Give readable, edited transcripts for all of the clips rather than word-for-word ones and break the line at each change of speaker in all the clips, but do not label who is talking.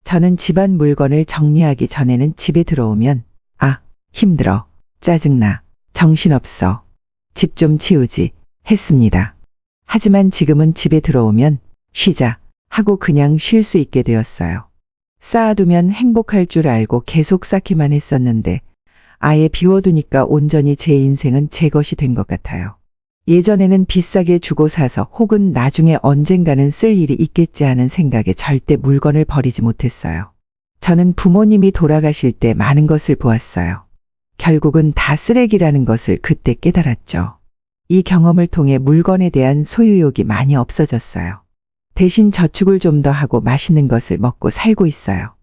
저는 집안 물건을 정리하기 전에는 집에 들어오면 힘들어, 짜증나, 정신없어, 집 좀 치우지 했습니다. 하지만 지금은 집에 들어오면 쉬자 하고 그냥 쉴 수 있게 되었어요. 쌓아두면 행복할 줄 알고 계속 쌓기만 했었는데 아예 비워두니까 온전히 제 인생은 제 것이 된 것 같아요. 예전에는 비싸게 주고 사서 혹은 나중에 언젠가는 쓸 일이 있겠지 하는 생각에 절대 물건을 버리지 못했어요. 저는 부모님이 돌아가실 때 많은 것을 보았어요. 결국은 다 쓰레기라는 것을 그때 깨달았죠. 이 경험을 통해 물건에 대한 소유욕이 많이 없어졌어요. 대신 저축을 좀 더 하고 맛있는 것을 먹고 살고 있어요.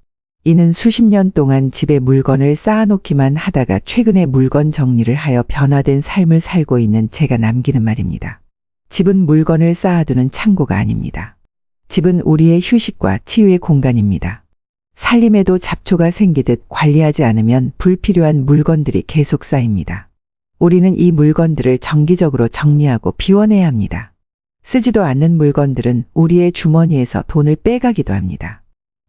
이는 수십 년 동안 집에 물건을 쌓아놓기만 하다가 최근에 물건 정리를 하여 변화된 삶을 살고 있는 제가 남기는 말입니다. 집은 물건을 쌓아두는 창고가 아닙니다. 집은 우리의 휴식과 치유의 공간입니다. 살림에도 잡초가 생기듯 관리하지 않으면 불필요한 물건들이 계속 쌓입니다. 우리는 이 물건들을 정기적으로 정리하고 비워내야 합니다. 쓰지도 않는 물건들은 우리의 주머니에서 돈을 빼가기도 합니다.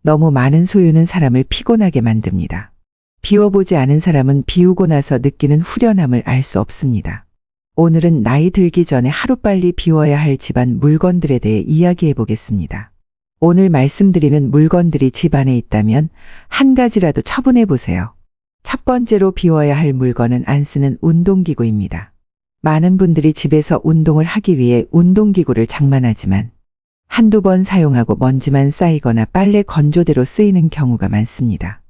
너무 많은 소유는 사람을 피곤하게 만듭니다. 비워보지 않은 사람은 비우고 나서 느끼는 후련함을 알 수 없습니다. 오늘은 나이 들기 전에 하루빨리 비워야 할 집안 물건들에 대해 이야기해 보겠습니다. 오늘 말씀드리는 물건들이 집 안에 있다면 한 가지라도 처분해 보세요. 첫 번째로 비워야 할 물건은 안 쓰는 운동기구입니다. 많은 분들이 집에서 운동을 하기 위해 운동기구를 장만하지만 한두 번 사용하고 먼지만 쌓이거나 빨래 건조대로 쓰이는 경우가 많습니다.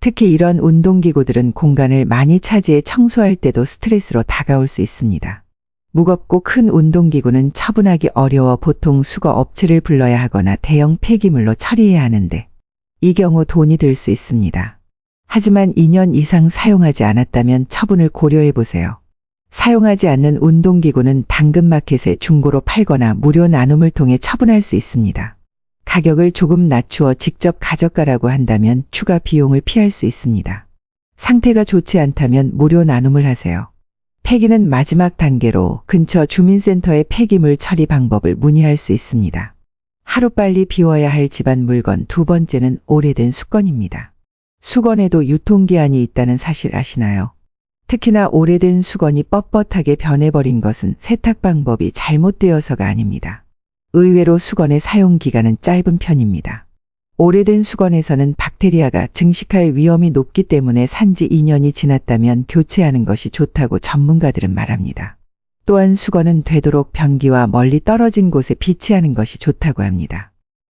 특히 이런 운동기구들은 공간을 많이 차지해 청소할 때도 스트레스로 다가올 수 있습니다. 무겁고 큰 운동기구는 처분하기 어려워 보통 수거 업체를 불러야 하거나 대형 폐기물로 처리해야 하는데 이 경우 돈이 들 수 있습니다. 하지만 2년 이상 사용하지 않았다면 처분을 고려해 보세요. 사용하지 않는 운동기구는 당근마켓에 중고로 팔거나 무료 나눔을 통해 처분할 수 있습니다. 가격을 조금 낮추어 직접 가져가라고 한다면 추가 비용을 피할 수 있습니다. 상태가 좋지 않다면 무료 나눔을 하세요. 폐기는 마지막 단계로 근처 주민센터의 폐기물 처리 방법을 문의할 수 있습니다. 하루빨리 비워야 할 집안 물건 두 번째는 오래된 수건입니다. 수건에도 유통기한이 있다는 사실 아시나요? 특히나 오래된 수건이 뻣뻣하게 변해버린 것은 세탁 방법이 잘못되어서가 아닙니다. 의외로 수건의 사용기간은 짧은 편입니다. 오래된 수건에서는 박테리아가 증식할 위험이 높기 때문에 산지 2년이 지났다면 교체하는 것이 좋다고 전문가들은 말합니다. 또한 수건은 되도록 변기와 멀리 떨어진 곳에 비치하는 것이 좋다고 합니다.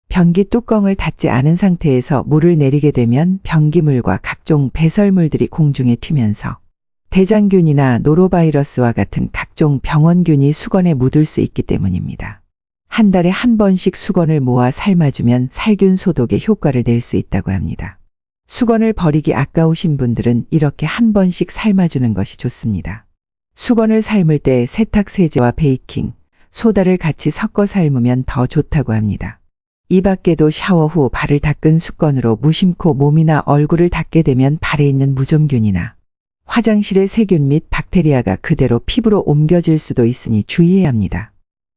변기 뚜껑을 닫지 않은 상태에서 물을 내리게 되면 변기물과 각종 배설물들이 공중에 튀면서 대장균이나 노로바이러스와 같은 각종 병원균이 수건에 묻을 수 있기 때문입니다. 한 달에 한 번씩 수건을 모아 삶아주면 살균 소독의 효과를 낼 수 있다고 합니다. 수건을 버리기 아까우신 분들은 이렇게 한 번씩 삶아주는 것이 좋습니다. 수건을 삶을 때 세탁세제와 베이킹, 소다를 같이 섞어 삶으면 더 좋다고 합니다. 이 밖에도 샤워 후 발을 닦은 수건으로 무심코 몸이나 얼굴을 닦게 되면 발에 있는 무좀균이나 화장실의 세균 및 박테리아가 그대로 피부로 옮겨질 수도 있으니 주의해야 합니다.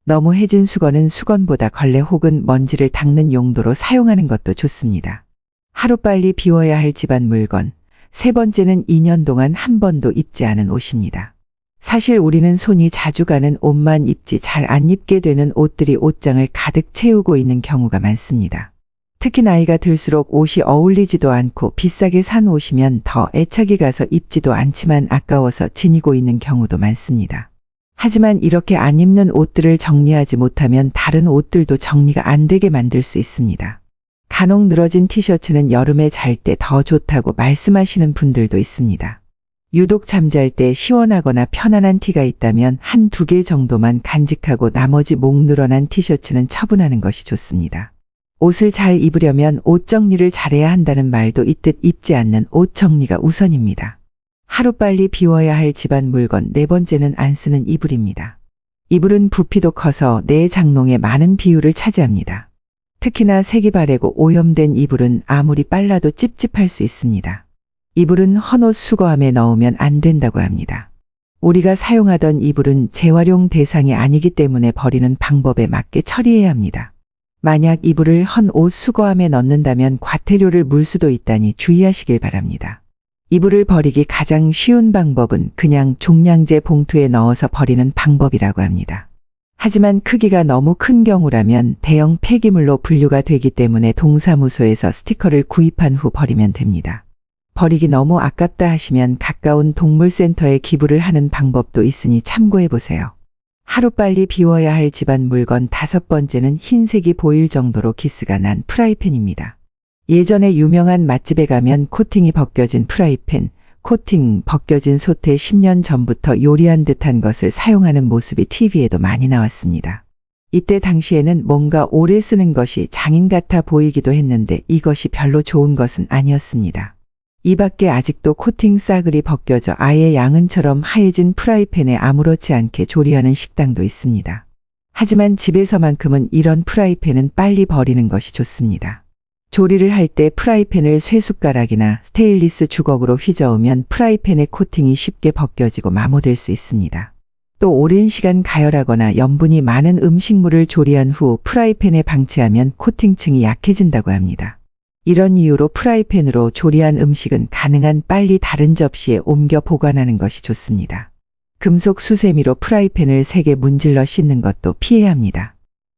너무 해진 수건은 수건보다 걸레 혹은 먼지를 닦는 용도로 사용하는 것도 좋습니다. 하루빨리 비워야 할 집안 물건. 세 번째는 2년 동안 한 번도 입지 않은 옷입니다. 사실 우리는 손이 자주 가는 옷만 입지 잘 안 입게 되는 옷들이 옷장을 가득 채우고 있는 경우가 많습니다. 특히 나이가 들수록 옷이 어울리지도 않고 비싸게 산 옷이면 더 애착이 가서 입지도 않지만 아까워서 지니고 있는 경우도 많습니다. 하지만 이렇게 안 입는 옷들을 정리하지 못하면 다른 옷들도 정리가 안 되게 만들 수 있습니다. 간혹 늘어진 티셔츠는 여름에 잘 때 더 좋다고 말씀하시는 분들도 있습니다. 유독 잠잘 때 시원하거나 편안한 티가 있다면 한두 개 정도만 간직하고 나머지 목 늘어난 티셔츠는 처분하는 것이 좋습니다. 옷을 잘 입으려면 옷 정리를 잘해야 한다는 말도 있듯 입지 않는 옷 정리가 우선입니다. 하루빨리 비워야 할 집안 물건 네 번째는 안 쓰는 이불입니다. 이불은 부피도 커서 내 장롱의 많은 비율을 차지합니다. 특히나 색이 바래고 오염된 이불은 아무리 빨라도 찝찝할 수 있습니다. 이불은 헌옷 수거함에 넣으면 안 된다고 합니다. 우리가 사용하던 이불은 재활용 대상이 아니기 때문에 버리는 방법에 맞게 처리해야 합니다. 만약 이불을 헌 옷 수거함에 넣는다면 과태료를 물 수도 있다니 주의하시길 바랍니다. 이불을 버리기 가장 쉬운 방법은 그냥 종량제 봉투에 넣어서 버리는 방법이라고 합니다. 하지만 크기가 너무 큰 경우라면 대형 폐기물로 분류가 되기 때문에 동사무소에서 스티커를 구입한 후 버리면 됩니다. 버리기 너무 아깝다 하시면 가까운 동물센터에 기부를 하는 방법도 있으니 참고해 보세요. 하루빨리 비워야 할 집안 물건 5번째는 흰색이 보일 정도로 기스가 난 프라이팬입니다. 예전에 유명한 맛집에 가면 코팅이 벗겨진 프라이팬, 코팅 벗겨진 솥에 10년 전부터 요리한 듯한 것을 사용하는 모습이 TV에도 많이 나왔습니다. 이때 당시에는 뭔가 오래 쓰는 것이 장인 같아 보이기도 했는데 이것이 별로 좋은 것은 아니었습니다. 이 밖에 아직도 코팅 싸글이 벗겨져 아예 양은처럼 하얘진 프라이팬에 아무렇지 않게 조리하는 식당도 있습니다. 하지만 집에서만큼은 이런 프라이팬은 빨리 버리는 것이 좋습니다. 조리를 할 때 프라이팬을 쇠숟가락이나 스테인리스 주걱으로 휘저으면 프라이팬의 코팅이 쉽게 벗겨지고 마모될 수 있습니다. 또 오랜 시간 가열하거나 염분이 많은 음식물을 조리한 후 프라이팬에 방치하면 코팅층이 약해진다고 합니다. 이런 이유로 프라이팬으로 조리한 음식은 가능한 빨리 다른 접시에 옮겨 보관하는 것이 좋습니다. 금속 수세미로 프라이팬을 세게 문질러 씻는 것도 피해야 합니다.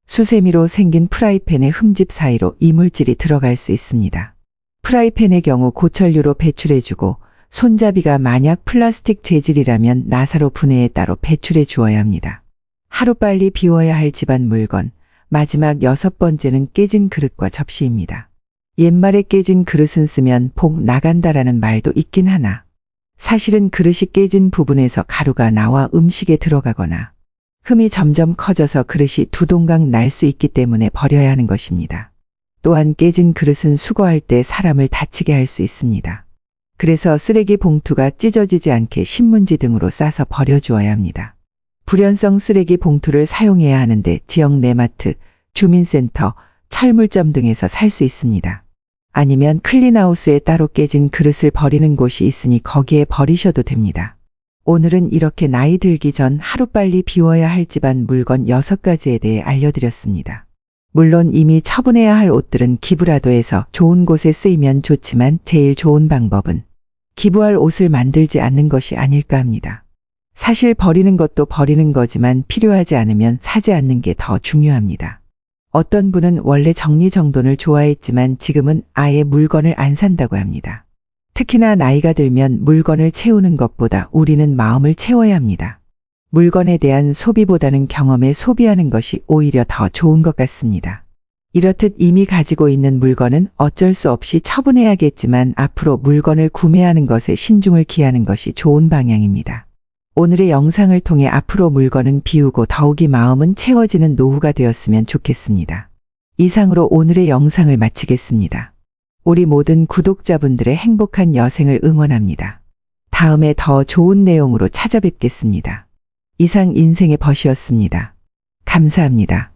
수세미로 생긴 프라이팬의 흠집 사이로 이물질이 들어갈 수 있습니다. 프라이팬의 경우 고철류로 배출해주고 손잡이가 만약 플라스틱 재질이라면 나사로 분해에 따로 배출해 주어야 합니다. 하루빨리 비워야 할 집안 물건, 마지막 6번째는 깨진 그릇과 접시입니다. 옛말에 깨진 그릇은 쓰면 복 나간다라는 말도 있긴 하나 사실은 그릇이 깨진 부분에서 가루가 나와 음식에 들어가거나 흠이 점점 커져서 그릇이 두 동강 날 수 있기 때문에 버려야 하는 것입니다. 또한 깨진 그릇은 수거할 때 사람을 다치게 할 수 있습니다. 그래서 쓰레기 봉투가 찢어지지 않게 신문지 등으로 싸서 버려주어야 합니다. 불연성 쓰레기 봉투를 사용해야 하는데 지역 내 마트, 주민센터, 철물점 등에서 살 수 있습니다. 아니면 클린하우스에 따로 깨진 그릇을 버리는 곳이 있으니 거기에 버리셔도 됩니다. 오늘은 이렇게 나이 들기 전 하루빨리 비워야 할 집안 물건 6가지에 대해 알려드렸습니다. 물론 이미 처분해야 할 옷들은 기부라도 해서 좋은 곳에 쓰이면 좋지만 제일 좋은 방법은 기부할 옷을 만들지 않는 것이 아닐까 합니다. 사실 버리는 것도 버리는 거지만 필요하지 않으면 사지 않는 게 더 중요합니다. 어떤 분은 원래 정리정돈을 좋아했지만 지금은 아예 물건을 안 산다고 합니다. 특히나 나이가 들면 물건을 채우는 것보다 우리는 마음을 채워야 합니다. 물건에 대한 소비보다는 경험에 소비하는 것이 오히려 더 좋은 것 같습니다. 이렇듯 이미 가지고 있는 물건은 어쩔 수 없이 처분해야겠지만 앞으로 물건을 구매하는 것에 신중을 기하는 것이 좋은 방향입니다. 오늘의 영상을 통해 앞으로 물건은 비우고 더욱이 마음은 채워지는 노후가 되었으면 좋겠습니다. 이상으로 오늘의 영상을 마치겠습니다. 우리 모든 구독자분들의 행복한 여생을 응원합니다. 다음에 더 좋은 내용으로 찾아뵙겠습니다. 이상 인생의 벗이었습니다. 감사합니다.